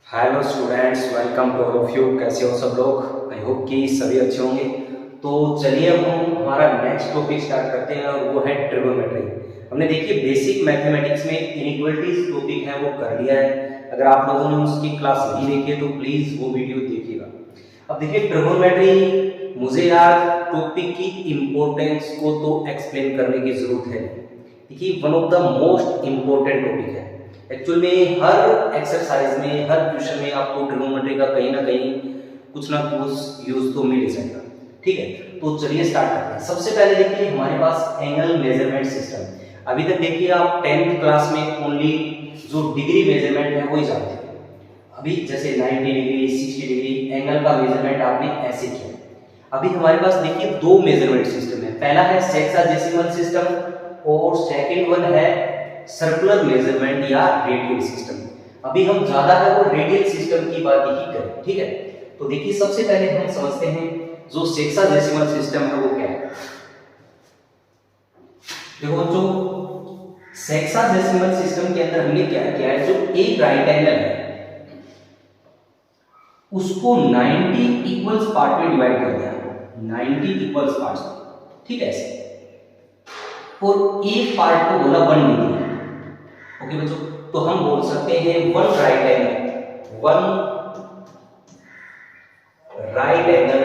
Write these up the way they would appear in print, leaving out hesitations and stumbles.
Hello students, welcome to all of you. कैसे हो सब लोग? आई होप कि सभी अच्छे होंगे। तो चलिए अब हम हमारा नेक्स्ट टॉपिक स्टार्ट करते हैं और वो है ट्रिगोनोमेट्री। हमने देखिए बेसिक मैथमेटिक्स में इनइक्वालिटीज टॉपिक है वो कर लिया है। अगर आप लोगों ने उसकी क्लास नहीं देखी है तो प्लीज वो वीडियो देखिएगा। अब देखिए ट्रिगोनोमेट्री, मुझे यार टॉपिक की इंपॉर्टेंस को तो एक्सप्लेन करने की जरूरत है। देखिए one of the most important topic है। एक्चुअल में हर एक्सरसाइज में, हर क्वेश्चन में आपको ट्रिगोनोमेट्री का कहीं ना कहीं कुछ ना कुछ यूज तो मिल ही जाएगा। ठीक है, तो चलिए स्टार्ट करते हैं। सबसे पहले देखिए हमारे पास एंगल मेजरमेंट सिस्टम। अभी तक देखिए आप 10th क्लास में ओनली जो डिग्री मेजरमेंट है वो ही जानते थे। अभी जैसे 90 डिग्री, 60 डिग्री एंगल का मेजरमेंट आपने ऐसे किया। अभी हमारे पास देखिए दो मेजरमेंट सिस्टम है। पहला है सेक्साडेसिमल सिस्टम और सेकंड वन है सर्कुलर मेजरमेंट या रेडियल सिस्टम। अभी हम ज्यादा है वो रेडियल सिस्टम की बात ही करें। ठीक है, तो देखिए सबसे पहले हम समझते हैं जो सेक्साडेसिमल सिस्टम है वो क्या है। देखो जो सेक्साडेसिमल सिस्टम के अंदर हमने क्या किया है, जो एक राइट एंगल है उसको 90 इक्वल्स पार्ट में डिवाइड कर दिया। 90 इक्वल्स पार्ट्स, ठीक है ऐसे, और एक पार्ट को बोला 1 डिग्री। ओके बच्चों, तो हम बोल सकते हैं वन राइट एंगल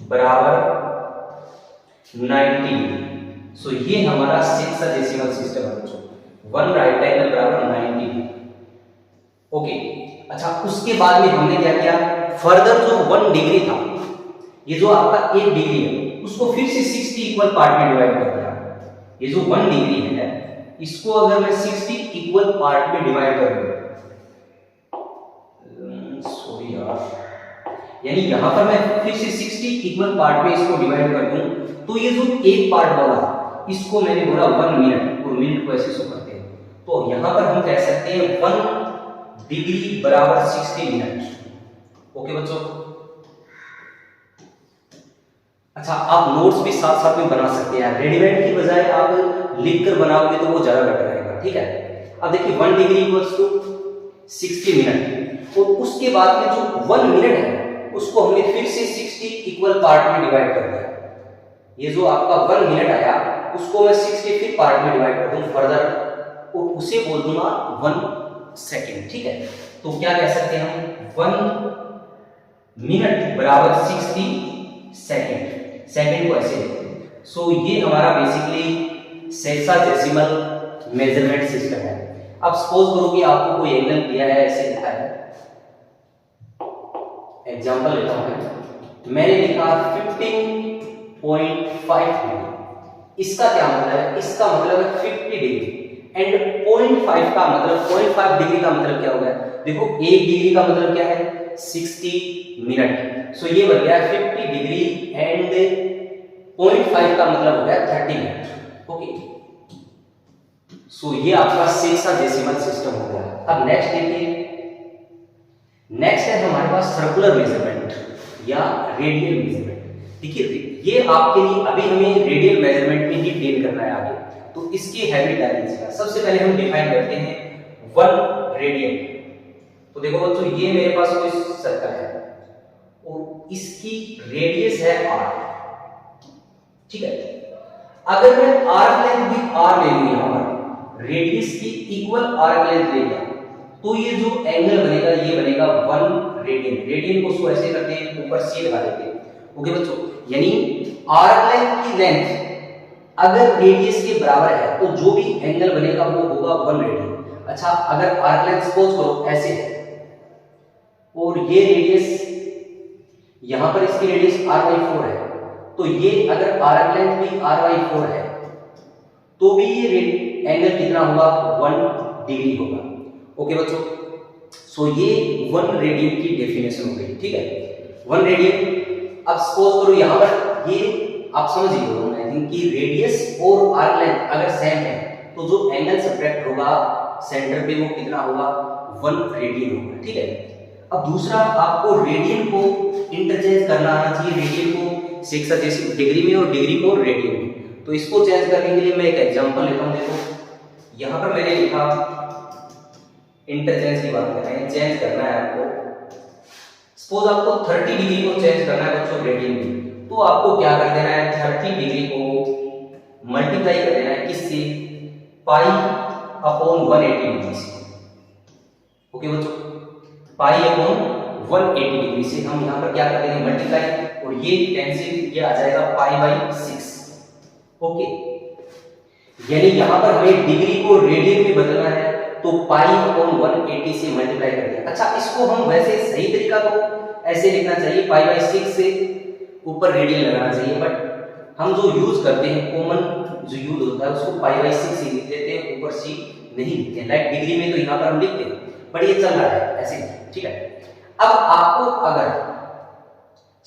बराबर 90 डिग्री। सो ये हमारा सेक्साडेसिमल सिस्टम है बच्चों। वन राइट एंगल बराबर 90 डिग्री। ओके, अच्छा उसके बाद में हमने क्या किया, फर्दर जो 1 डिग्री था, ये जो आपका 1 डिग्री है उसको फिर से 60 इक्वल पार्ट में डिवाइड कर दिया। ये जो 1 डिग्री है इसको अगर मैं 60 इक्वल पार्ट में डिवाइड कर दूं, सॉरी यार, यानी यहां पर मैं फिर से 60 इक्वल पार्ट में इसको डिवाइड कर दूं, तो ये जो एक पार्ट वाला इसको मैंने बोला 1 मिनट, और मिनट को ऐसे शो करते हैं। तो यहां पर हम कह सकते हैं 1 डिग्री बराबर 60 मिनट। ओके बच्चों, अच्छा आप नोट्स भी साथ साथ में बना सकते हैं। रेडीमेड की बजाय आप लिखकर बनाओगे तो वो ज्यादा बेटर रहेगा। ठीक है, अब देखिए 1 डिग्री इक्वल्स टू 60 मिनट, और उसके बाद में जो 1 मिनट है उसको हमने फिर से 60 इक्वल पार्ट में डिवाइड कर दिया। ये जो आपका 1 मिनट आया उसको मैं 60 फिर पार्ट में डिवाइड कर दूं फर्दर, और उसे बोल दूंगा 1 सेकेंड। ठीक है, तो क्या कह सकते हैं हम, 1 मिनट बराबर 60 सेकेंड। सेकंड को ऐसे लिखते हैं। सो ये हमारा बेसिकली सेक्साडेसिमल मेजरमेंट सिस्टम है। अब सपोज करो कि आपको कोई एंगल दिया है, ऐसे लिखा है, एग्जांपल लेता हूं, मैंने लिखा 15.5 डिग्री। इसका क्या मतलब है, इसका मतलब है 50 डिग्री, एंड 0.5 का मतलब 0.5 डिग्री का मतलब क्या होगा, देखो 1 डिग्री का मतलब क्या है 60 मिनट। सो ये बन गया 50 डिग्री एंड 0.5 का मतलब हो गया 30 मिनट। ओके, सो ये आपका सेक्साडेसिमल सिस्टम हो गया। अब नेक्स्ट देखिए, नेक्स्ट है हमारे पास सर्कुलर मेजरमेंट या रेडियल मेजरमेंट। देखिए ये आपके लिए अभी हमें रेडियल मेजरमेंट में ही डिटेल करना है आगे, तो इसकी हैबिट डाल दीजिएगा। सबसे पहले हम डिफाइन करते हैं 1 रेडियन। तो देखो बच्चों, ये मेरे पास कोई सर्कल है और इसकी रेडियस है r। ठीक है, अगर मैं आर्क लेंथ भी r ले लूं, यहां पर रेडियस की इक्वल आर्क लेंथ ले लिया, तो ये जो एंगल बनेगा ये बनेगा 1 रेडियन। रेडियन को उसको ऐसे करते हैं, ऊपर c लगा देते हैं। ओके बच्चों, यानी आर्क लेंथ की लेंथ अगर रेडियस के बराबर है तो जो भी एंगल बनेगा वो होगा 1 रेडियन। अच्छा, अगर आर्क लेंथ सपोज करो ऐसे है और ये रेडियस, यहां पर इसकी रेडियस r/4 है, तो ये अगर आर्क लेंथ भी r/4 है तो भी ये एंगल कितना होगा, 1 डिग्री होगा। ओके बच्चों, सो ये 1 रेडियन की डेफिनेशन हो गई। ठीक है, 1 रेडियन। अब सपोज करो यहां पर ये आप समझ ही हो आई थिंक कि रेडियस और आर्क लेंथ अगर सेम है तो जो एंगल सब्ट्रैक्ट होगा सेंटर पे वो कितना होगा, 1 रेडियन होगा। ठीक है, अब दूसरा आपको रेडियन को इंटरचेंज करना आना चाहिए, रेडियन को सेक्साडेसिमल डिग्री में और डिग्री को रेडियन में। तो इसको चेंज करने के लिए मैं एक एग्जांपल लेता हूं। देखो यहां पर मैंने लिखा इंटरचेंज की बात कर रहे हैं, चेंज करना है आपको। सपोज आपको 30 डिग्री को चेंज करना है बच्चों रेडियन में, तो आपको क्या कर देना है, 30 डिग्री को मल्टीप्लाई कर देना है किससे, पाई अपॉन 180 डिग्री से। ओके बच्चों, पाई अपॉन 180 डिग्री से हम यहाँ पर क्या कर देंगे, मल्टीप्लाई, और ये कैंसिल, ये आ जाएगा पाई बाई 6। ओके, यानी यहाँ पर हमें डिग्री को रेडियन में बदलना है, तो पाई अपॉन 180 से मल्टीप्लाई कर दिया। अच्छा, इसको हम वैसे सही तरीका तो ऐसे लिखना चाहिए, पाई बाई 6 से ऊपर रेडियन लगाना चाहिए, बट हम जो यूज करते हैं, कॉमन जो यूज होता है उसको पाई बाई 6 ही लिख देते हैं, ऊपर सी नहीं लिखते हैं। लाइक डिग्री में तो यहाँ पर हम लिखते हैं, बट ये चल रहा है ऐसे, ठीक है। अब आपको अगर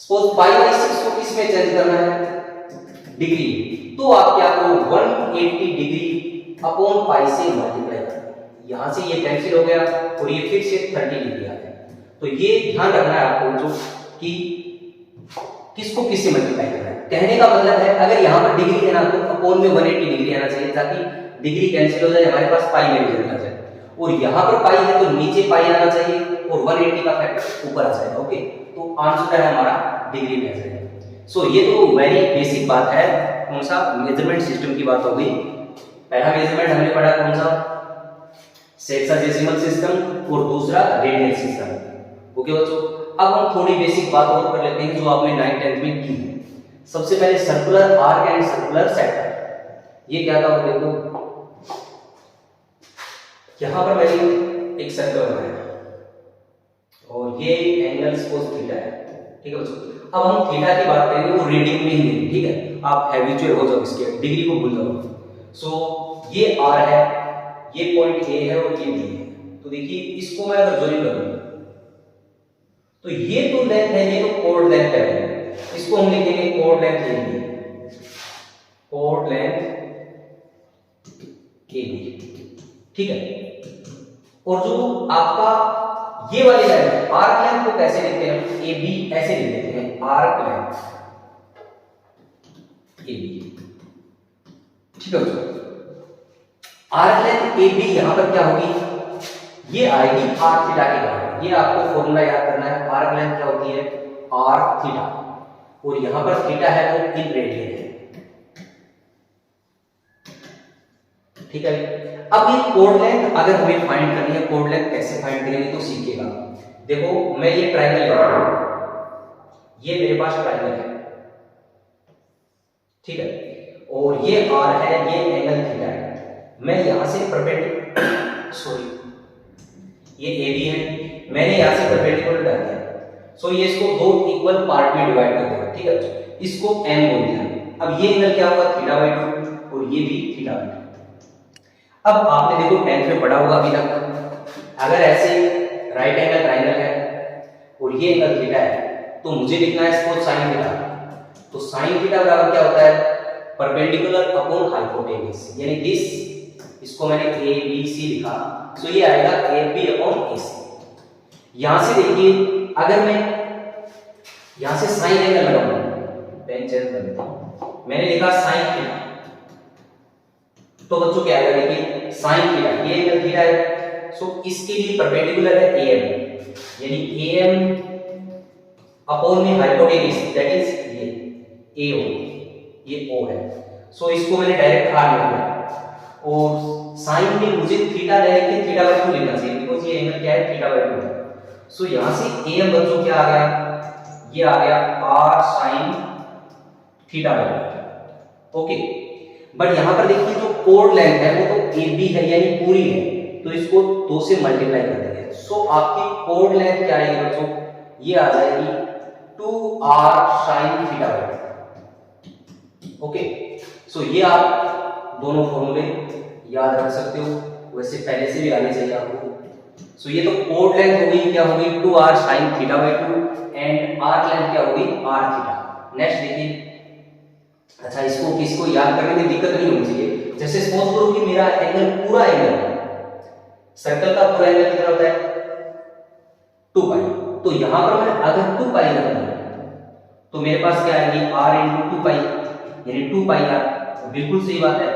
सपोज पाई बाई 6 को किस में चेंज करना है, डिग्री, तो आप क्या करो, 180 डिग्री अपॉन पाई से मल्टीप्लाई करो। यहां से ये कैंसिल हो गया और ये फिर से 30 डिग्री आ गया। तो ये ध्यान रखना है आपको जो कि किसको किससे मल्टीप्लाई करना है। कहने का मतलब है अगर यहां पर डिग्री है ना, तो अपॉन में 180 डिग्री आना चाहिए, ताकि डिग्री कैंसिल हो जाए, हमारे पास पाई में रिजल्ट आ जाए। और यहां पर पाई है तो नीचे पाई आना चाहिए और 180 का फैक्टर ऊपर आ जाएगा। ओके, तो आंसर है हमारा डिग्री में आ जाएगा। सो ये तो वेरी बेसिक बात है। कौन सा, मेजरमेंट सिस्टम की बात हो गई। पहला मेजरमेंट हमने पढ़ा कौन सा, सेक्साडेसिमल सिस्टम, और दूसरा रेडियन सिस्टम। ओके बच्चों, अब हम थोड़ी बेसिक बात और कर लेते हैं जो आपने 9th 10th में की है। सबसे पहले circular arc and circular sector. ये क्या था, देखो यहां पर मैंने एक सर्कल बनाया और ये एंगल सपोज थीटा है, ठीक है बच्चों। अब हम थीटा की बात करेंगे, वो रेडियन में ही लेंगे, ठीक है। आप हैबिचुअल हो जाओ इसके, डिग्री को भूल जाओ। सो ये आर है, ये पॉइंट ए है और ये बी है। तो देखिए इसको मैं अगर ज्वाइन करूं तो ये तो लेंथ है, ये तो कोड लेंथ है, इसको हम लिखेंगे code length A B, code length A B, ठीक है। और जो आपका ये वाली लाइन है, आर्क लेंथ को कैसे लिखते हैं, ए बी ऐसे लिख देते हैं, आर्क लेंथ ए बी, ठीक है। आर्क लेंथ ए बी यहां पर क्या होगी, ये आएगी आर थीटा के बराबर। ये आपको फॉर्मूला याद करना है, आर्क लेंथ क्या होती है, आर थीटा, और यहां पर थीटा है वो इन रेडियन है, ठीक है। अब ये कोड लेंथ अगर हमें फाइंड करनी है, कोड लेंथ कैसे फाइंड करेंगे तो सीखिएगा। देखो मैं ये ट्रायंगल ले रहा हूं, ये मेरे पास ट्रायंगल है, ठीक है, और ये आर है, ये एंगल थीटा है। मैं यहां से परपेंडिकुलर सॉरी ये ए बी है, मैंने यहां से परपेंडिकुलर डाल दिया। सो ये इसको दो इक्वल पार्ट में डिवाइड कर देगा, ठीक है। इसको एम बोल दिया। अब ये एंगल क्या होगा, थीटा बाई 2, और ये भी थीटा बाई 2। अब आपने देखो 10th में पढ़ा होगा अभी तक, अगर ऐसे राइट एंगल ट्रायंगल है और ये एंगल थीटा है, तो मुझे लिखना है इसको साइन थीटा। तो साइन थीटा बराबर क्या होता है, परपेंडिकुलर अपॉन हाइपोटेन्यूज, यानी दिस, इसको मैंने ए बी सी लिखा, तो ये आएगा ए बी अपॉन ए सी। यहां से देखिए अगर मैं यहां से साइन एंगल लगाऊंगा, पेन चेंज कर देता हूं, मैंने लिखा साइन थीटा, तो बच्चों क्या आएगा, देखिए साइन थीटा, ये एंगल थीटा है, सो इसके लिए परपेंडिकुलर है एएम, यानी एएम अपॉन में हाइपोटेन्यूज, दैट इज ये एओ, ये ओ है। सो इसको मैंने डायरेक्ट आर लिख दिया, और साइन में मुझे थीटा डायरेक्ट थीटा बाई 2 लिखना चाहिए, बिकॉज़ ये एंगल क्या है, थीटा बाई 2 है। सो यहां से एएम बच्चों क्या आ गया, ये आ गया r sine theta by 2। Okay, but यहां पर देखिए जो कोड लेंथ है वो तो ए बी है, यानी पूरी है, तो इसको 2 से मल्टीप्लाई कर देंगे। सो आपकी कोड लेंथ क्या आएगी बच्चों, ये आ जाएगी 2r sin theta by 2। Okay, so ये आप दोनों फॉर्मूले याद रख सकते हो, वैसे पहले से भी आने चाहिए आपको। सो ये तो कोड लेंथ हो गई, क्या होगी, 2r sin theta by 2, and arc length क्या होगी, r थीटा। नेक्स्ट देखिए, अच्छा इसको किसको याद करने में दिक्कत नहीं होनी चाहिए। जैसे सपोज करो कि मेरा एंगल, पूरा एंगल, सर्कल का पूरा एंगल कितना होता है, 2 पाई, तो यहां पर मैं अगर 2 पाई लगाऊंगा तो मेरे पास क्या आएगी, r इंटू 2 पाई, यानी 2 पाई r। बिल्कुल सही बात है,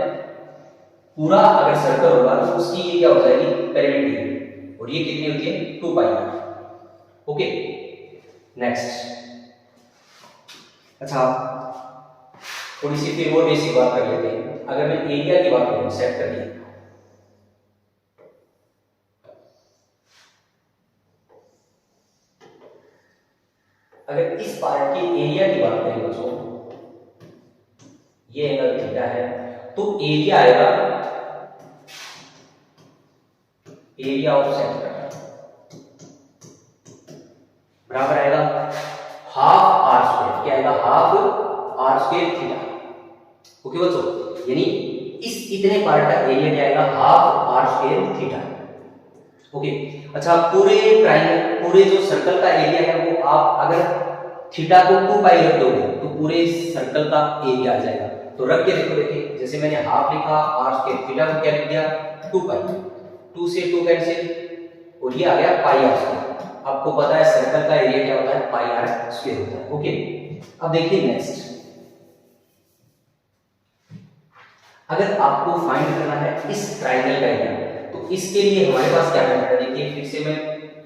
पूरा अगर सर्कल होगा तो उसकी ये क्या हो जाएगी, पेरिमीटर, और ये कितनी होती है 2 पाई आर। Okay next. अच्छा थोड़ी सी फिर और बेसिक बात कर लेते हैं। अगर मैं एरिया की बात करूं सेक्टर की, अगर इस पार्ट की एरिया की बात करें बच्चों, ये एंगल थीटा है, तो एरिया आएगा, एरिया ऑफ सेक्टर बराबर आएगा हाफ आर स्क्वायर। क्या आएगा? Half r square theta. Okay बच्चों, यानी इस इतने पार्ट का एरिया क्या आएगा? Half r square theta. Okay अच्छा, पूरे ट्रायंगल, पूरे जो सर्कल का एरिया है वो आप अगर थीटा को 2 पाई रख दोगे तो पूरे सर्कल का एरिया आ जाएगा। तो रख के देखो, देखिए जैसे मैंने हाफ लिखा, आर स्क्वायर, थीटा को क्या लिख दिया 2 पाई, 2 से 2 कैंसिल, और ये आ गया पाई आर स्क्वायर। आपको पता है सर्कल का एरिया क्या होता है? पाई आर स्क्वायर होता है। ओके अब देखिए नेक्स्ट, अगर आपको फाइंड करना है इस ट्रायंगल का एरिया, तो इसके लिए हमारे पास क्या मेथड है? देखिए फिर से मैं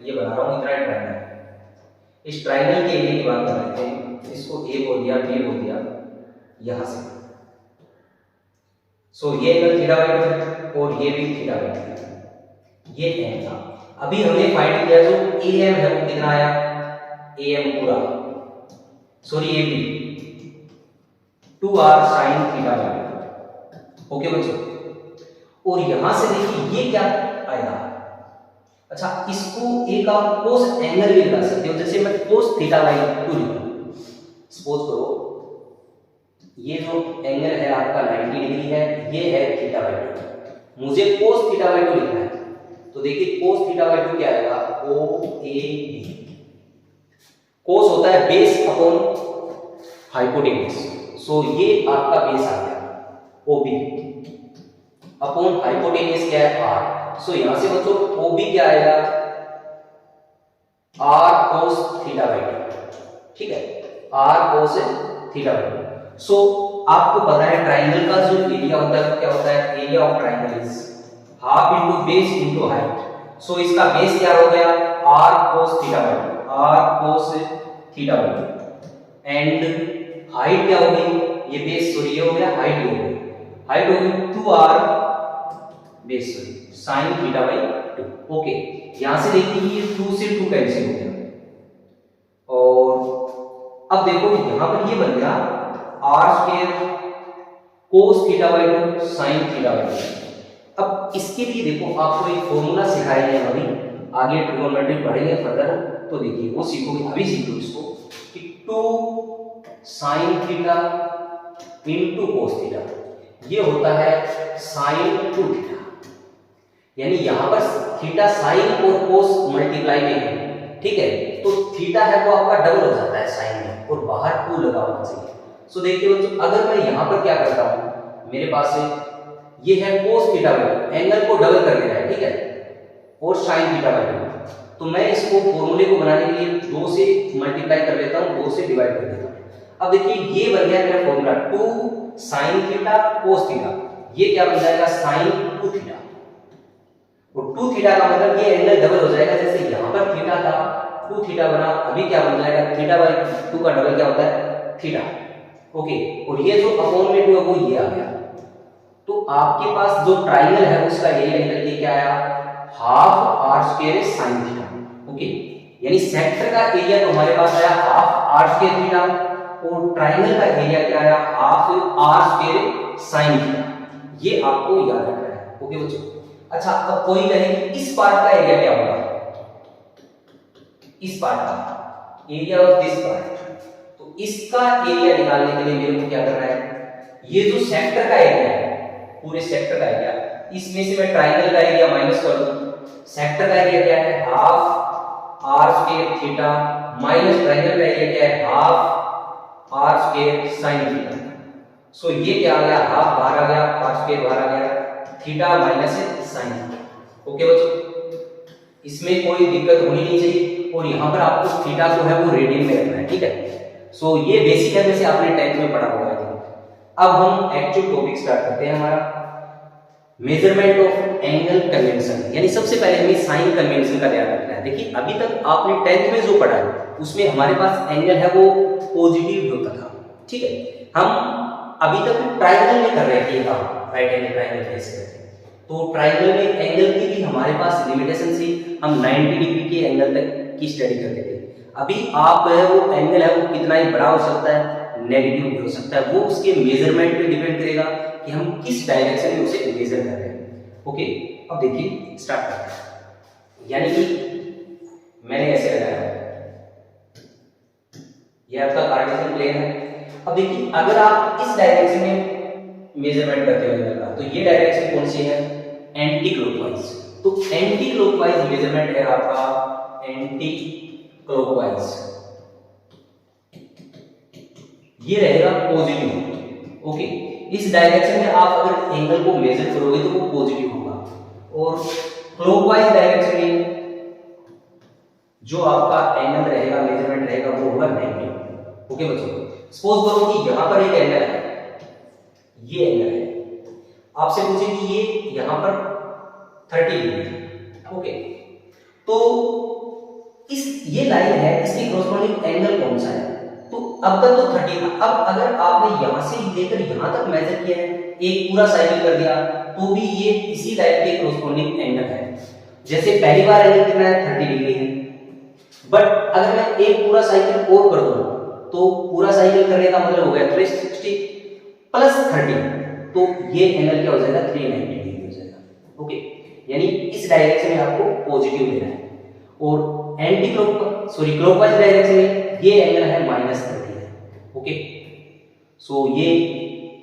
ये बना रहा हूं इतना ट्रायंगल, इस ट्रायंगल के एरिया की बात कर लेते हैं। इसको ए बोल दिया, बी बोल दिया, यहां से सो ये एंगल थीटा बाई 2 और ये भी थीटा बाई 2, ये एम था। अभी हमने फाइंड किया जो ए एम है वो कितना आया? ए एम पूरा, sorry A B 2r sin theta by 2। Okay बच्चों, और यहां से देखिए ये क्या आएगा? अच्छा इसको एक आप कोस एंगल भी लगा सकते हो, जैसे मैं कोस थीटा बाई 2 लिखूं, सपोज करो ये जो एंगल है आपका 90 डिग्री है, ये है थीटा बाई 2, मुझे कोस थीटा बाई 2 लिखना है। तो देखिए कोस थीटा बाई 2 क्या आएगा? ओ ए बी। कोस होता है बेस अपॉन हाइपोटेन्यूज, सो ये आपका बेस आ गया ओ बी, अपॉन हाइपोटेन्यूज क्या है? आर। सो यहां से बच्चों ओ बी क्या आएगा? आर कोस थीटा बाई 2, ठीक है, आर कोस थीटा बाई 2। सो आपको पता है ट्रायंगल का जो एरिया होता है वो क्या होता है? Area of triangle is half into base into height. So इसका बेस क्या हो गया? r cos theta by 2, r cos theta by 2, and height क्या होगी? ये बेस, सॉरी ये हो गया हाइट, हो गई हाइट होगी 2r base sin theta by 2। Okay यहां से देखिए ये 2 से 2 कैंसिल हो गया, और अब देखो यहां पर ये बन गया r square cos theta by 2 sin theta by 2। अब इसके लिए देखो आपको एक फॉर्मूला सिखाएंगे अभी, आगे ट्रिग्नोमेट्री पढ़ेंगे फर्दर, तो देखिए वो सीखोगे, अभी सीखो इसको कि 2 sin theta into cos theta, ये होता है sin 2 थीटा, यानी यहां पर थीटा sin और cos मल्टीप्लाई में है, ठीक है, तो थीटा है वो आपका डबल हो जाता है sin में, और बाहर 2 लगा होना चाहिए। सो देखिए बच्चों अगर मैं यहां पर क्या करता हूं, मेरे पास है ये है cos थीटा बाई 2, एंगल को डबल कर देना है, ठीक है, और sin थीटा बाई 2, तो मैं इसको फॉर्मूले को बनाने के लिए 2 से मल्टीप्लाई कर लेता हूं, 2 से डिवाइड कर देता हूं। अब देखिए ये बन गया मेरा formula 2 sin theta cos theta, ये क्या बन जाएगा? sin 2 थीटा, और 2 थीटा का मतलब ये एंगल डबल हो जाएगा, जैसे यहां पर थीटा था 2 थीटा बना, अभी क्या बन जाएगा? थीटा बाई 2 का डबल क्या होता है? थीटा। ओके और ये जो अपॉन में 2 है वो ये आ गया, तो आपके पास जो ट्रायंगल है उसका एरिया निकल के क्या आया? Half r square sin theta. Okay यानी सेक्टर का एरिया तो हमारे पास आया हाफ आर स्क्वायर थीटा, और ट्रायंगल का एरिया क्या आया? Half r square sin theta, ये आपको याद रखना है। ओके बच्चों, अच्छा अब कोई कहे कि इस पार्ट का एरिया क्या होगा? इस पार्ट का एरिया ऑफ दिस पार्ट, तो इसका एरिया निकालने के लिए मेरे को क्या करना है? ये जो सेक्टर का एरिया है, पूरे सेक्टर का एरिया, इसमें से मैं ट्रायंगल का एरिया माइनस कर दूं, सेक्टर का एरिया क्या है? Half r square theta minus triangle का एरिया क्या है? Half r square sin theta. So ये क्या आ गया? हाफ बाहर आ गया, आर स्क्वायर बाहर आ गया, theta minus sin theta. Okay बच्चों, इसमें कोई दिक्कत होनी नहीं चाहिए, और यहां पर आपको थीटा जो है वो रेडियन में रखना है, ठीक है। सो ये बेसिक है, वैसे आपने 10th में पढ़ा होगा। अब हम एक्चुअल टॉपिक स्टार्ट करते हैं हमारा। मेजरमेंट ऑफ एंगल कन्वेंशन, यानी सबसे पहले हमें साइन कन्वेंशन का ध्यान रखना है। देखिए अभी तक आपने 10th में जो पढ़ा है उसमें हमारे पास एंगल है वो पॉजिटिव होता था, ठीक है। हम अभी तक ट्रायंगल में कर रहे थे काम, राइट एंगल ट्रायंगल कैसे करते हैं, तो ट्रायंगल में एंगल की भी हमारे पास लिमिटेशन थी, हम 90 डिग्री के एंगल तक की स्टडी करते थे। अभी आप वो एंगल है वो कितना ही बड़ा हो सकता है, नेगेटिव भी हो सकता है, वो उसके मेजरमेंट पे डिपेंड करेगा कि हम किस डायरेक्शन में उसे मेजर कर रहे हैं। ओके, अब देखिए स्टार्ट करते हैं। यानी कि मैंने ऐसे लगाया, ये आपका कार्टेशियन प्लेन है। अब देखिए अगर आप इस डायरेक्शन में मेजरमेंट करते हो एंगल का, तो ये डायरेक्शन कौन सी है, एंटी क्लॉकवाइज। तो एंटी क्लॉकवाइज मेजरमेंट है आपका एंटी क्लॉकवाइज, ये रहेगा पॉजिटिव। ओके, इस डायरेक्शन में आप अगर एंगल को मेजर करोगे तो वो पॉजिटिव होगा, और क्लॉकवाइज डायरेक्शन में जो आपका एंगल रहेगा, मेजरमेंट रहेगा, वो होगा नेगेटिव। ओके बच्चों, सपोज करो कि यहां पर एक एंगल है, ये एंगल है, आपसे पूछे कि ये यहां पर 30 डिग्री है। ओके, तो इस ये लाइन है, इसके कॉरस्पॉन्डिंग एंगल कौन सा है, तो अब तक तो 30 था। अब अगर आपने यहां से लेकर यहां तक मेजर किया है, एक पूरा साइकिल कर दिया, तो भी ये इसी लाइन के कॉरस्पॉन्डिंग एंगल है। जैसे पहली बार एंगल कितना है, 30 डिग्री है, बट अगर मैं एक पूरा साइकिल और कर दूं तो पूरा साइकिल करने का मतलब हो गया 360 प्लस 30, तो ये एंगल क्या हो जाएगा, 390 डिग्री हो जाएगा। ओके, यानी इस डायरेक्शन में आपको पॉजिटिव लेना है, और एंटी क्लॉकवाइज डायरेक्शन में ये एंगल है -30 है। ओके, सो ये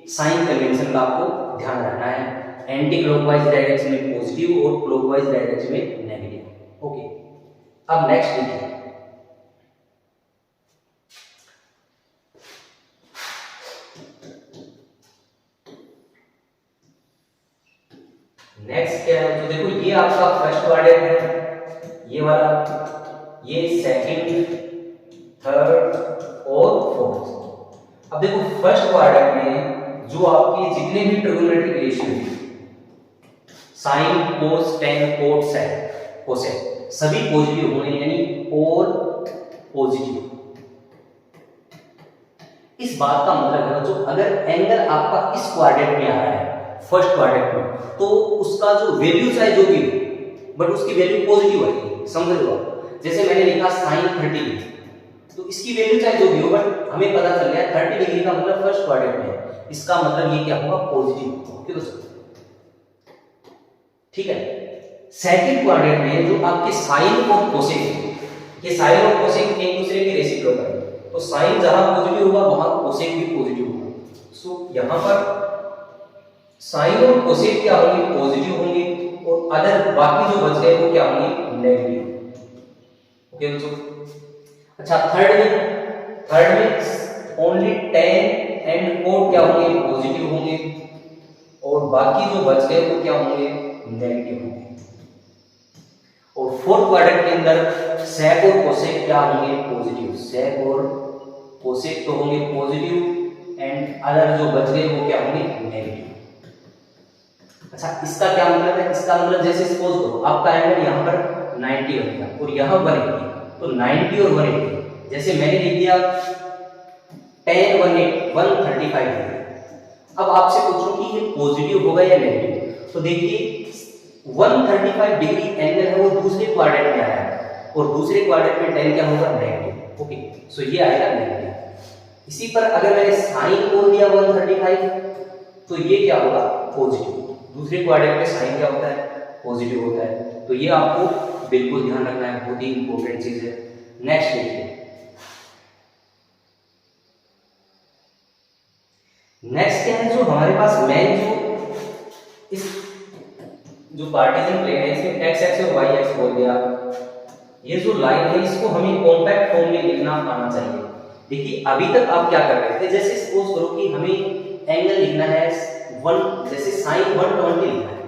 साइन कन्वेंशन का आपको ध्यान रखना है, एंटी क्लॉकवाइज डायरेक्शन में पॉजिटिव और क्लॉकवाइज डायरेक्शन में नेगेटिव। ओके, अब नेक्स्ट देखिए, नेक्स्ट क्या है, तो देखो ये आपका फर्स्ट क्वाड्रेंट है, ये वाला, ये सेकंड, थर्ड और फोर्थ। अब देखो फर्स्ट क्वाड्रेंट में जो आपके जितने भी ट्रिगोनोमेट्रिक रेशियो हैं, साइन, कोस, टेन, कोट, सेक, कोसेक, सभी पॉजिटिव होंगे, यानी और पॉजिटिव। इस बात का मतलब है जो अगर एंगल आपका इस क्वाड्रेंट में आ रहा है, फर्स्ट क्वाड्रेंट में, तो उसका जो वैल्यू चाहे जो भी हो, बट उसकी वैल्यू पॉजिटिव आएगी, समझ लो आप। जैसे मैंने लिखा साइन 30 डिग्री, तो इसकी वैल्यू चाहे जो भी हो, बट हमें पता चल गया 30 डिग्री का मतलब फर्स्ट क्वाड्रेंट में है, इसका मतलब ये क्या होगा, पॉजिटिव होगा, ठीक है। सेकंड क्वाड्रेंट में जो आपके साइन और कोसेक, ये साइन और कोसेक एक दूसरे के रेसिप्रोकल है, तो साइन जहां पॉजिटिव होगा वहां कोसेक भी पॉजिटिव होगा। सो यहां पर साइन और कोसेक क्या होंगे, पॉजिटिव होंगे, और अदर बाकी जो बच गए वो क्या होंगे, नेगेटिव। ओके दोस्तों, अच्छा थर्ड में ओनली टेन एंड कोट क्या होंगे, पॉजिटिव होंगे, और बाकी जो बच गए वो क्या होंगे, नेगेटिव होंगे। और फोर्थ क्वाड्रेंट के अंदर सेक और कोसेक क्या होंगे, पॉजिटिव, सेक और कोसेक तो होंगे पॉजिटिव, एंड अदर जो बच गए वो क्या होंगे, नेगेटिव। अच्छा, इसका क्या मतलब है, इसका मतलब जैसे सपोज करो आपका एंगल यहाँ पर 90 हो गया और यहाँ 180, तो 90 और 180, जैसे मैंने लिख दिया 10 135 डिग्री। अब आपसे पूछो कि ये पॉजिटिव होगा या नेगेटिव, तो देखिए 135 डिग्री एंगल है वो दूसरे क्वाड्रेंट में आया है, और दूसरे क्वाड्रेंट में 10 क्या होगा, नेगेटिव। ओके, सो ये आएगा नेगेटिव। इसी पर अगर मैंने साइन बोल दिया 135, तो ये क्या होगा, पॉजिटिव। दूसरे क्वाड्रेंट में साइन क्या होता है, पॉजिटिव होता है, तो ये आपको बिल्कुल ध्यान रखना है, बहुत ही इंपॉर्टेंट चीज है। नेक्स्ट देखिए, नेक्स्ट क्या है, जो हमारे पास मेन जो इस जो कार्टेशियन प्लेन है, इसमें एक्स एक्स और वाई एक्स बोल दिया, ये जो लाइन है इसको हमें कॉम्पैक्ट फॉर्म में लिखना आना चाहिए। देखिए अभी तक आप क्या कर रहे थे, जैसे सपोज करो कि हमें एंगल लिखना है 1, जैसे साइन 120 लिखना है,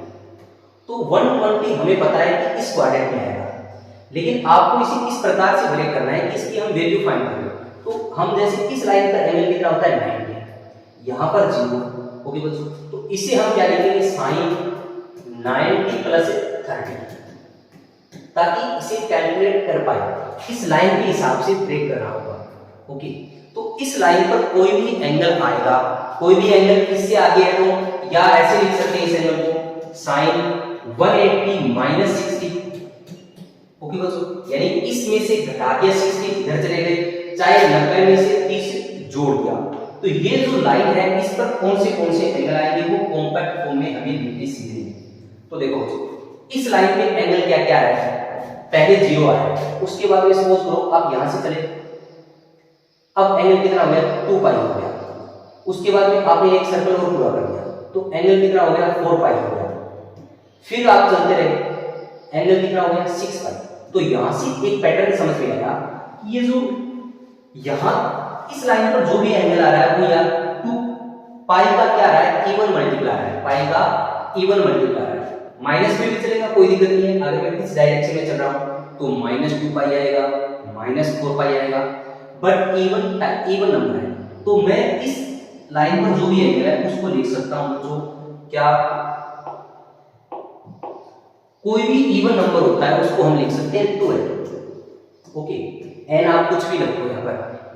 तो 120 हमें पता है कि इस क्वाड्रेंट में आएगा, लेकिन आपको इसे इस प्रकार से ब्रेक करना है कि इसकी हम वैल्यू फाइंड करें। तो हम जैसे इस लाइन का एंगल कितना होता है 90, यहाँ पर 0। ओके बच्चों, तो इसे हम क्या लिखेंगे, साइन 90 प्लस 30, ताकि इसे कैलकुलेट कर पाए इस लाइन के हिसाब से ब्रेक करना होगा। ओके, तो इस लाइन पर कोई भी एंगल आएगा, कोई भी एंगल किससे आगे है, तो या ऐसे लिख सकते हैं इस एंगल को sin 180 माइनस 60। ओके बच्चों, यानी इसमें से घटा के 60 इधर चले गए, चाहे 90 में से 30 जोड़ दिया, तो ये जो लाइन है इस पर कौन से एंगल आएंगे वो कॉम्पैक्ट फॉर्म में हमें लिखने सीखनी है। तो देखो इस लाइन पे एंगल क्या क्या है, पहले 0 आया, उसके बाद में सपोज करो आप यहां से चले, अब एंगल कितना हो गया 2 पाई हो गया, उसके बाद में आपने एक सर्कल और पूरा कर दिया तो एंगल कितना हो गया 4 पाई हो गया, फिर आप चलते रहे एंगल कितना हो गया 6 पाई। तो यहां से एक पैटर्न समझ में आया कि ये जो यहां इस लाइन पर जो भी एंगल आ रहा है वो यार 2 पाई का क्या आ रहा है, इवन मल्टीप्लाई आ रहा है, पाई का इवन मल्टीप्लाई आ रहा है, माइनस में भी चलेगा कोई दिक्कत नहीं है, अगर मैं इस डायरेक्शन में चल रहा हूं तो -2 पाई आएगा, -4 पाई आएगा, बट इवन नंबर है तो मैं इस लाइन पर जो भी एंगल है उसको लिख सकता हूं जो क्या, कोई भी इवन नंबर होता है उसको हम लिख सकते हैं 2n। ओके, n आप कुछ भी रखो, यहां पर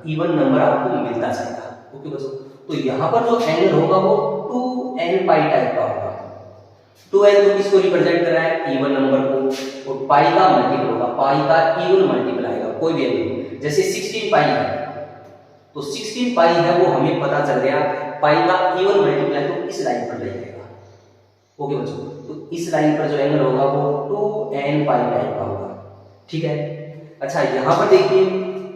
इवन नंबर आपको मिलता जाएगा। ओके बच्चों, तो यहां पर जो एंगल होगा वो 2n पाई टाइप का होगा। 2n तो किसको रिप्रेजेंट कर रहा है, इवन नंबर को, और पाई का मल्टीपल होगा, पाई का इवन मल्टीपल आएगा कोई भी एंगल, जैसे 16 पाई है तो 16 पाई है वो हमें पता चल गया पाई का इवन मल्टीप्लाई तो इस लाइन पर ले जाएगा। ओके बच्चों, तो इस लाइन पर जो एंगल होगा वो 2n पाई टाइप का होगा। ठीक है, अच्छा यहां पर देखिए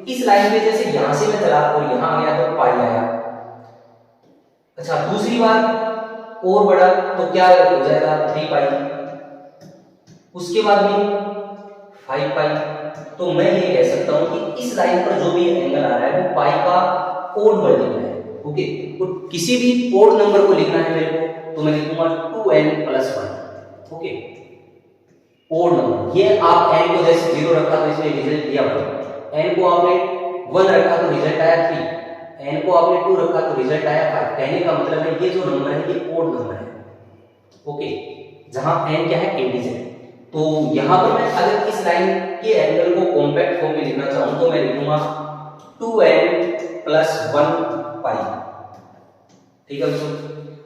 इस लाइन पे जैसे यहां से मैं चला और यहां आ गया तो पाई आया। अच्छा दूसरी बार और बड़ा तो क्या हो जाएगा 3 पाई, उसके बाद में 5 पाई। तो मैं ये कह सकता हूं कि इस लाइन पर जो भी एंगल आ रहा है वो पाई का ओड मल्टीपल है। ओके, तो किसी भी ओड नंबर को लिखना है मेरे को तो मैं लिखूंगा 2n + 1। ओके, ओड नंबर, ये आप n को जैसे 0 रखा तो इसमें रिजल्ट दिया हुआ, n को आपने 1 रखा तो रिजल्ट आया 3, n को आपने 2 रखा तो रिजल्ट आया 5। कहने का मतलब है ये जो नंबर है ये ओड नंबर है। ओके, जहां n क्या है इंटीजर। तो यहां पर मैं अगर इस लाइन के एंगल को कॉम्पैक्ट फॉर्म में लिखना चाहूं तो मैं लिखूंगा 2n + 1 पाई। ठीक है दोस्तों,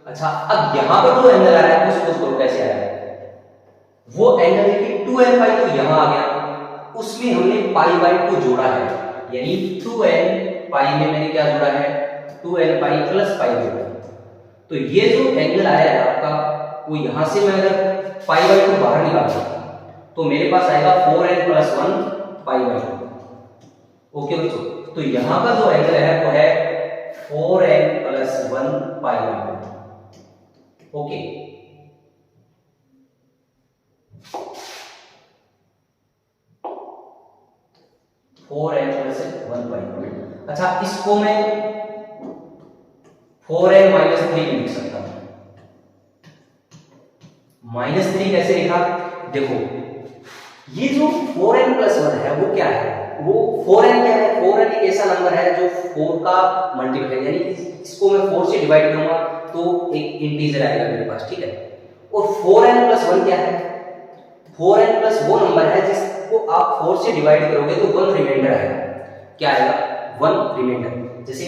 अच्छा अब यहां पर जो एंगल आ रहा है उसको सोल्व कैसे आया, वो एंगल देखिए 2n पाई तो यहां आ गया, उसमें हमने π/2 जोड़ा है, यानी 2n पाई में मैंने क्या जोड़ा है 2n पाई + पाई जोड़ा। तो ये जो एंगल आया है आपका वो यहां से मैं अगर π/2 बाहर निकालूं तो मेरे पास आएगा 4n + 1 π/2। ओके बच्चों, तो यहां का जो एंगल है वो है 4n + 1 π/2। ओके, अच्छा इसको मैं 4n - 3 लिख सकता हूं। -3 कैसे लिखा, देखो ये जो 4n + 1 है वो क्या है, वो 4n क्या है, 4n एक ऐसा नंबर है जो 4 का मल्टीपल है, यानी इसको मैं 4 से डिवाइड करूंगा तो एक इंटीजर आएगा मेरे पास। ठीक है, और 4n + 1 क्या है, 4n + वो नंबर है जिसको आप 4 से डिवाइड करोगे तो 1 रिमाइंडर आएगा। क्या आएगा 1 रिमाइंडर, जैसे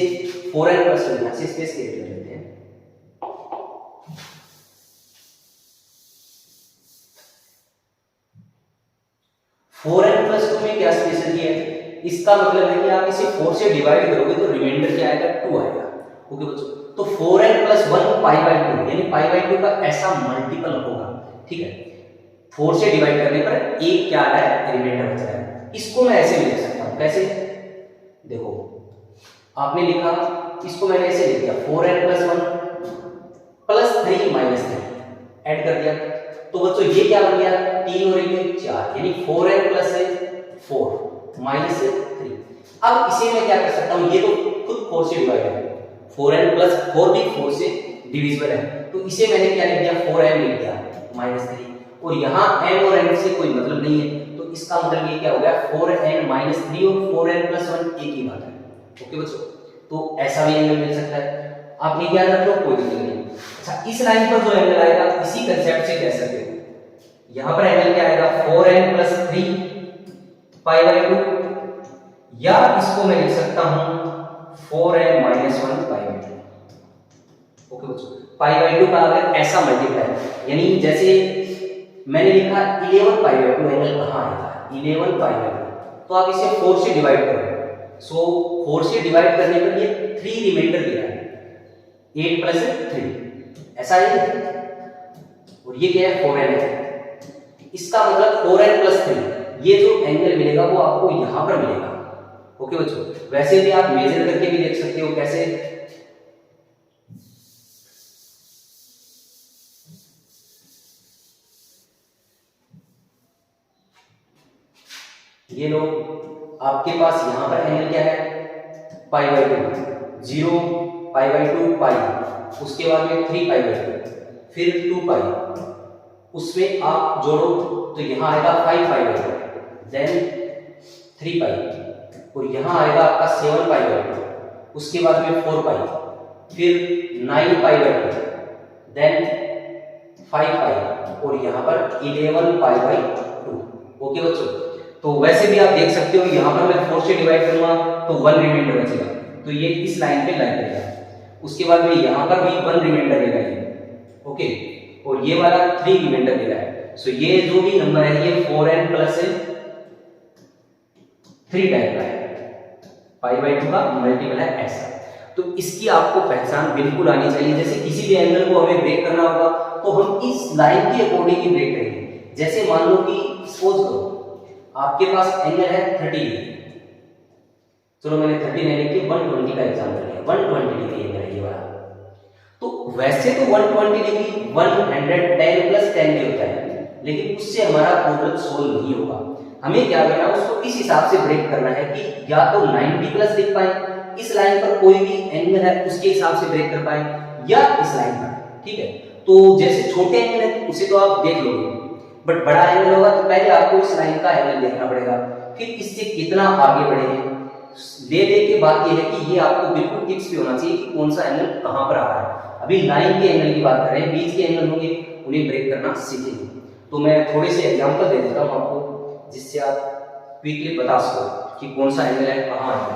4n + 2 यहां से स्पेस क्रिएट कर लेते हैं। 4n + 2 में क्या स्पेशलिटी है, इसका मतलब है कि आप इसे 4 से डिवाइड करोगे तो रिमाइंडर क्या आएगा 2 आएगा। ओके बच्चों, तो 4n + 1 π/2 यानी π/2 का ऐसा मल्टीपल होगा। ठीक है, 4 से डिवाइड करने पर एक क्या आ रहा है रिमाइंडर बच रहा है। इसको मैं ऐसे भी लिख सकता हूं, कैसे, देखो आपने लिखा, इसको मैंने ऐसे लिख दिया 4n + 1 + 3 - 3 ऐड कर दिया, तो बच्चों ये क्या बन गया 3 और 1 4, यानी 4n + 4 - 3। अब इसे मैं क्या कर सकता हूं, ये तो खुद 4 से डिवाइड है, 4n + 4 भी 4 से डिविजिबल है, तो इसे मैंने क्या लिख दिया 4n लिख दिया -3, और यहां n और n से कोई मतलब नहीं है, तो इसका मतलब ये क्या हो गया 4n - 3 और 4n + 1 एक ही बात है। ओके बच्चों, तो ऐसा भी एंगल मिल सकता है, आप ये याद रख लो कोई दिक्कत नहीं। अच्छा इस लाइन पर जो एंगल आएगा इसी कंसेप्ट से कह सकते हो यहां पर एंगल क्या आएगा 4n प्लस 3 पाई बाई 2, या इसको मैं लिख सकता हूं 4n minus 1 pi by 2। Okay बच्चों, पाई बाई 2 का अगर ऐसा मल्टीप्लाई, यानी जैसे मैंने लिखा 11 पाई बाई 2, एंगल कहां आएगा 11 पाई बाई 2, तो आप इसे 4 से डिवाइड करो। सो 4 से डिवाइड करने पर ये 3 रिमाइंडर दे रहा है, 8 प्लस 3 ऐसा है, और ये क्या है 4n है। इसका मतलब 4n प्लस 3, ये जो एंगल मिलेगा वो आपको यहां पर मिलेगा। ओके बच्चों, वैसे भी आप मेजर करके भी देख सकते हो, कैसे, ये लो आपके पास यहां पर एंगल क्या है पाई बाई 2, 0 पाई बाई 2 पाई, उसके बाद में 3 पाई बाई 2, फिर 2 पाई, उसमें आप जोड़ो तो यहां आएगा 5 पाई बाई 2, देन 3 पाई, और यहां आएगा आपका 7 पाई बाई 2, उसके बाद में 4 पाई, फिर 9 पाई बाई 2, देन 5 पाई, और यहां पर 11 पाई बाई 2। ओके बच्चों, तो वैसे भी आप देख सकते हो यहां पर मैं 4 से डिवाइड करूंगा तो 1 रिमाइंडर बचेगा, तो ये इस लाइन पे लाइन करेगा। उसके बाद में यहां पर भी 1 रिमाइंडर देगा ये। ओके, और ये वाला 3 रिमाइंडर दे रहा है। सो ये जो भी नंबर है ये 4n प्लस 3 टाइप का है, पाई बाई 2 का मल्टीपल है ऐसा। तो इसकी आपको पहचान बिल्कुल आनी चाहिए। जैसे किसी भी एंगल को हमें ब्रेक करना होगा तो हम इस लाइन के अकॉर्डिंग ही ब्रेक करेंगे। जैसे मान लो कि सपोज करो आपके पास एंगल है 30 डिग्री, चलो मैंने 30 नहीं लिखी, 120 का एग्जांपल लिया, 120 डिग्री एंगल है ये वाला। तो वैसे तो 120 डिग्री 110 प्लस 10 भी होता है, लेकिन उससे हमारा प्रॉब्लम सोल्व नहीं होगा। हमें क्या करना है, उसको इस हिसाब से ब्रेक करना है कि या तो 90 प्लस लिख पाए, इस लाइन पर कोई भी एंगल है उसके हिसाब से ब्रेक कर पाए, या इस लाइन पर। ठीक है, तो जैसे छोटे एंगल है उसे तो आप देख लोगे, बट बड़ा एंगल होगा तो पहले आपको इस लाइन का एंगल देखना पड़ेगा, फिर इससे कितना आगे बढ़े हैं ले के बात ये है कि ये आपको बिल्कुल टिप्स भी होना चाहिए कि कौन सा एंगल कहां पर आ रहा है। अभी लाइन के एंगल की बात कर रहे हैं, बीच के एंगल होंगे उन्हें ब्रेक करना सीखेंगे। तो मैं थोड़े से एग्जांपल दे देता हूं आपको, जिससे आप क्विकली बता सको कि कौन सा एंगल है कहां है।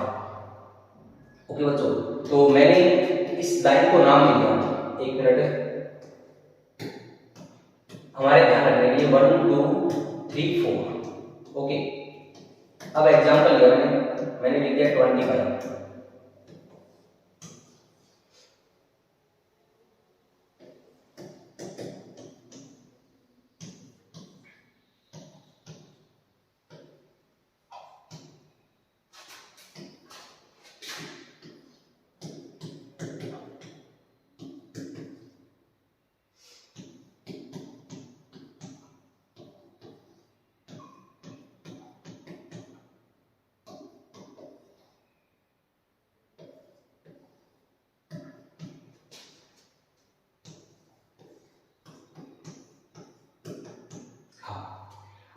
ओके बच्चों, तो मैंने इस लाइन को नाम दे दिया, एक मिनट हमारे ध्यान रखने के लिए 1 2 3 4। ओके, अब एग्जांपल लिया मैंने लिख दिया 25।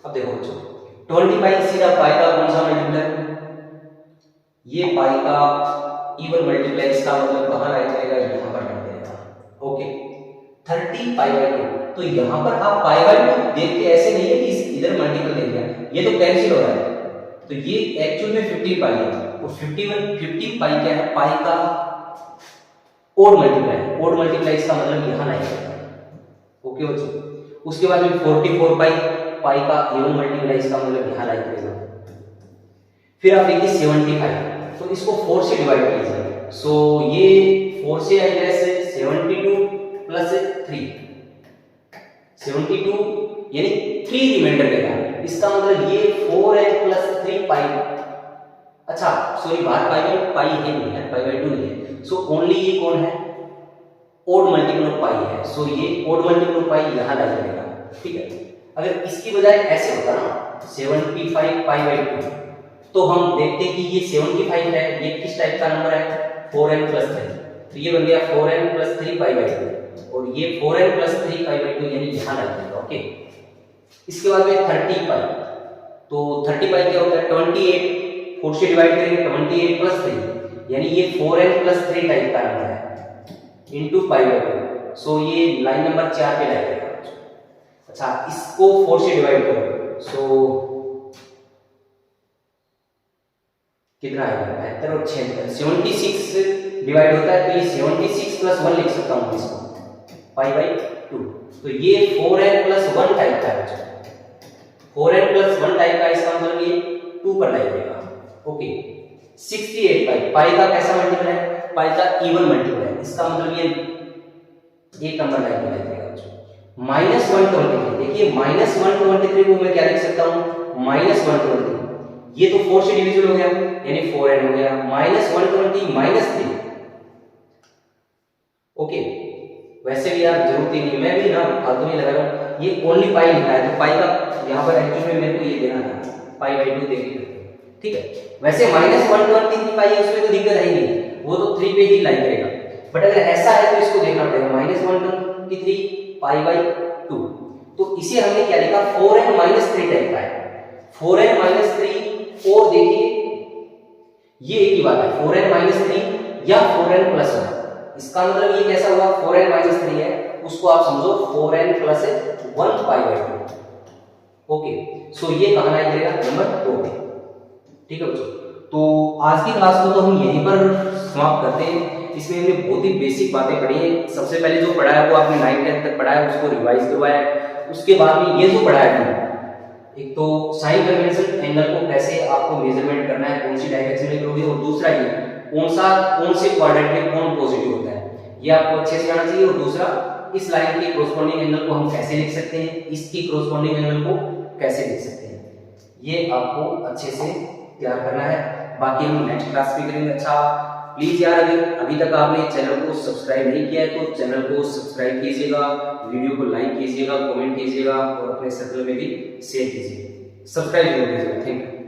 अब देखो बच्चों, 20 सीधा पाई का कौन सा मल्टीप्लाई, ये पाई का इवन मल्टीप्लाई, इसका मतलब कहां लाइक करेगा, यहां पर लाइक करेगा। ओके, 30 पाई बाई 2, तो यहां पर आप पाई बाई 2 देख के ऐसे नहीं है कि इधर मल्टीपल दे दिया, ये तो कैंसिल हो रहा है, तो ये एक्चुअल में 15 पाई है, और 15 पाई क्या है, पाई का ओड मल्टीप्लाई, ओड मल्टीप्लाई इसका मतलब यहां लाइक करेगा। ओके बच्चों, उसके बाद में 44 पाई का इवन मल्टीप्लाई, इसका मतलब यहां लाइक करेगा। फिर आप देखिए 75, तो इसको 4 से डिवाइड कीजिए। सो ये 4 से आई जैसे 72 प्लस 3, 72 यानी 3 रिमाइंडर देगा, इसका मतलब ये 4n प्लस 3 पाई, अच्छा सॉरी बात पाई है नहीं है, पाई बाई 2 नहीं है। सो ओनली ये कौन है, ओड मल्टीपल ऑफ पाई है। सो ये ओड मल्टीपल ऑफ पाई यहां लाइक करेगा। ठीक है, अगर इसकी बजाय ऐसे होता ना 75 पाई बाई 2, तो हम देखते कि ये 75 है, ये किस टाइप का नंबर है, 4n प्लस 3, तो ये बन गया 4n प्लस 3 पाई बाई 2, और ये 4n प्लस 3 पाई बाई 2 यानी यहां लग जाएगा। ओके, इसके बाद में 30 पाई, तो 30 पाई क्या होता है 28, 4 से डिवाइड करेंगे 28 प्लस 3, यानी ये 4n प्लस 3 टाइप का नंबर है, इनटू पाई बाई 2। सो ये लाइन नंबर 4 पे लाइक करेगा। अच्छा, इसको 4 से डिवाइड करो, सो कितना आएगा, 72 और 76, 76 डिवाइड होता है, तो ये 76 प्लस 1 लिख सकता हूँ इसको, पाई बाई 2। तो ये 4n प्लस 1 टाइप का है, 4n प्लस 1 टाइप का, इसका मतलब ये 2 पर लाई देगा। ओके, 68 पाई, पाई का कैसा मल्टीपल है, पाई का इवन मल्टीपल है, इसका मतलब ये एक नंबर लाइन में देगा। -123, देखिए -123 को मैं क्या लिख सकता हूँ, -120, ये तो 4 से डिविजिबल हो गया, यानी 4n हो गया, -120 -3। ओके, वैसे भी यार जरूरत ही नहीं, मैं भी ना फालतू नहीं लगा रहा हूँ, ये ओनली पाई लिखा है, तो पाई का यहाँ पर एक्चुअली में मेरे को ये देना है, पाई बाई 2 देंगे, ठीक है। वैसे -123 पाई है, उसमें तो दिक्कत है ही नहीं, वो तो 3 पे ही लाइन करेगा, बट अगर ऐसा है तो इसको देखना पड़ेगा, -123 पाई बाई 2। तो इसे हमने क्या लिखा, 4n - 3 टाइप का है, 4n - 3, और देखिए ये एक ही बात है, 4n - 3 या 4n + 1, इसका मतलब ये कैसा हुआ, 4n - 3 है, उसको आप समझो 4n + 1 pi by 2। Okay, so ये कहां आया जाएगा, नंबर 2 पे, ठीक है बच्चों। तो आज की क्लास को तो हम यहीं पर समाप्त करते हैं। इसमें हमने बहुत ही बेसिक बातें पढ़ी है। सबसे पहले जो पढ़ा है वो आपने 9th 10th तक पढ़ा है, उसको रिवाइज करवाया है। उसके बाद में ये जो पढ़ा है, एक तो साइन कन्वेंशन एंगल को कैसे आपको मेजरमेंट करना है, कौन सी डायरेक्शन में करोगे, और दूसरा ये कौन से क्वाड्रेंट में कौन पॉजिटिव होता है, ये आपको अच्छे से आना चाहिए। और दूसरा, इस लाइन के कोरस्पॉन्डिंग एंगल को हम कैसे लिख सकते हैं, इसकी कोरस्पॉन्डिंग एंगल को कैसे लिख सकते हैं, ये आपको अच्छे से तैयार करना है। बाकी हम नेक्स्ट क्लास में करेंगे। अच्छा प्लीज यार, अगर अभी तक आपने चैनल को सब्सक्राइब नहीं किया है तो चैनल को सब्सक्राइब कीजिएगा, वीडियो को लाइक कीजिएगा, कमेंट कीजिएगा, और अपने सर्कल में भी शेयर कीजिए। सब्सक्राइब जरूर कीजिएगा। Thank you.